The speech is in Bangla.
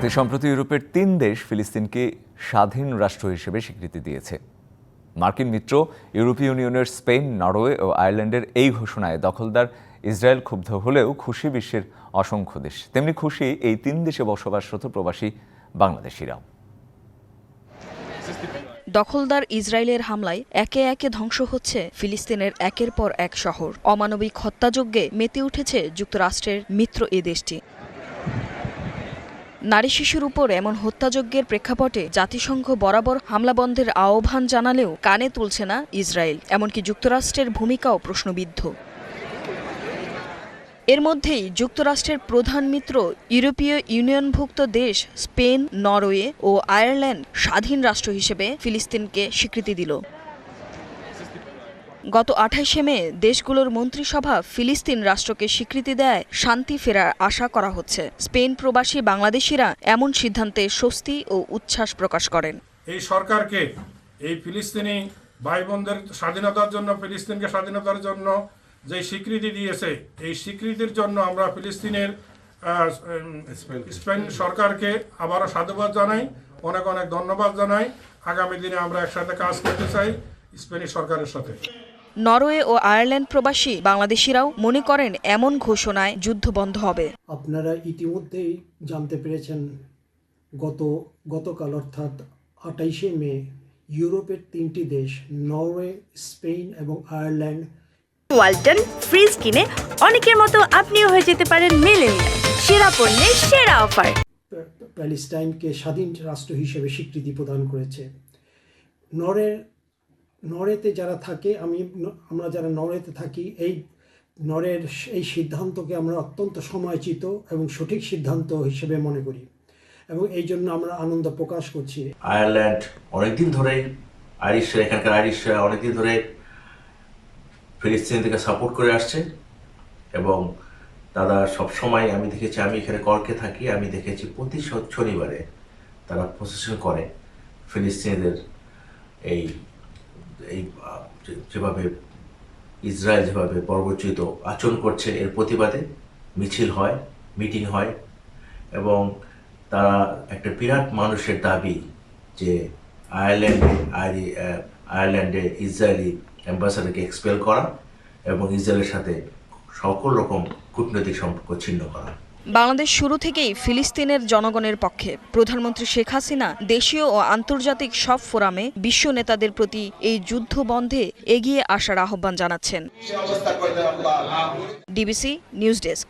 অতি সম্প্রতি ইউরোপের ৩ দেশ ফিলিস্তিনকে স্বাধীন রাষ্ট্র হিসেবে স্বীকৃতি দিয়েছে। মার্কিন মিত্র ইউরোপীয় ইউনিয়নের স্পেন, নরওয়ে ও আয়ারল্যান্ডের এই ঘোষণায় দখলদার ইসরায়েল ক্ষুব্ধ হলেও খুশি বিশ্বের অসংখ্য দেশ। তেমনি খুশি এই ৩ দেশে বসবাসরত প্রবাসী বাংলাদেশিরাও। দখলদার ইসরায়েলের হামলায় একে একে ধ্বংস হচ্ছে ফিলিস্তিনের একের পর এক শহর। অমানবিক হত্যাযজ্ঞে মেতে উঠেছে যুক্তরাষ্ট্রের মিত্র এ দেশটি। নারী শিশুর উপর এমন হত্যাযজ্ঞের প্রেক্ষাপটে জাতিসংঘ বরাবর হামলা বন্ধের আহ্বান জানালেও কানে তুলছে না ইসরায়েল। এমনকি যুক্তরাষ্ট্রের ভূমিকাও প্রশ্নবিদ্ধ। এর মধ্যেই যুক্তরাষ্ট্রের প্রধান মিত্র ইউরোপীয় ইউনিয়নভুক্ত দেশ স্পেন, নরওয়ে ও আয়ারল্যান্ড স্বাধীন রাষ্ট্র হিসেবে ফিলিস্তিনকে স্বীকৃতি দিল। গত ২৮শে মে দেশগুলোর মন্ত্রিসভা ফিলিস্তিন রাষ্ট্রকে স্বীকৃতি দেয় শান্তি ফেরার আশা করা হচ্ছে। স্পেন প্রবাসী বাংলাদেশিরা এমন সিদ্ধান্তে স্বস্তি ও উচ্ছ্বাস প্রকাশ করেন। এই সরকারকে এই ফিলিস্তিনি ভাই বোনদের স্বাধীনতার জন্য, ফিলিস্তিনকে স্বাধীনতার জন্য যে স্বীকৃতি দিয়েছে, এই স্বীকৃতির জন্য আমরা ফিলিস্তিনের স্পেন সরকারকে আবারও সাধুবাদ জানাই, অনেক অনেক ধন্যবাদ জানাই। আগামী দিনে আমরা একসাথে কাজ করতে চাই স্পেনিশ সরকারের সাথে। নরওয়ে ও আয়ারল্যান্ড প্রবাসী বাংলাদেশিরাও মনে করেন এমন ঘোষণায় যুদ্ধ বন্ধ হবে। আপনারা ইতিমধ্যেই জানতে পেরেছেন গতকাল অর্থাৎ ২৮শে মে ইউরোপের ৩টি দেশ নরওয়ে, স্পেন এবং আয়ারল্যান্ড ওয়ালটন ফ্রিজ কিনে অনেকের মতো আপনিও হয়ে যেতে পারেন মিলেনিয়াল। সেরা পণ্যের সেরা অফার। প্যালেস্টাইনকে স্বাধীন রাষ্ট্র হিসেবে স্বীকৃতি প্রদান করেছে। নরওয়েতে যারা থাকে, আমরা যারা নরওয়েতে থাকি, নরওয়ের এই সিদ্ধান্তকে আমরা অত্যন্ত সময়োচিত এবং সঠিক সিদ্ধান্ত হিসেবে মনে করি এবং এই জন্য আমরা আনন্দ প্রকাশ করছি। আয়ারল্যান্ড অনেকদিন ধরেই এখানকার আইরিশরা অনেকদিন ধরে ফিলিস্তিনিদেরকে সাপোর্ট করে আসছে এবং তারা সবসময় আমি দেখেছি, আমি এখানে কর্কে থাকি, আমি দেখেছি প্রতি শনিবারে তারা প্রসেশন করে ফিলিস্তিনিদের এই যেভাবে ইসরায়েল যেভাবে বর্বরচিত আচরণ করছে এর প্রতিবাদে মিছিল হয়, মিটিং হয় এবং তারা একটা বিরাট মানুষের দাবি যে আয়ারল্যান্ডে ইসরায়েলি অ্যাম্বাসাডারকে এক্সপেল করা এবং ইসরায়েলের সাথে সকল রকম কূটনৈতিক সম্পর্ক ছিন্ন করা। বাংলাদেশ শুরু থেকেই ফিলিস্তিনের জনগণের পক্ষে। প্রধানমন্ত্রী শেখ হাসিনা দেশীয় ও আন্তর্জাতিক সব ফোরামে বিশ্ব নেতাদের প্রতি এই যুদ্ধ বন্ধে এগিয়ে আসার আহ্বান জানাচ্ছেন। DBC news desk.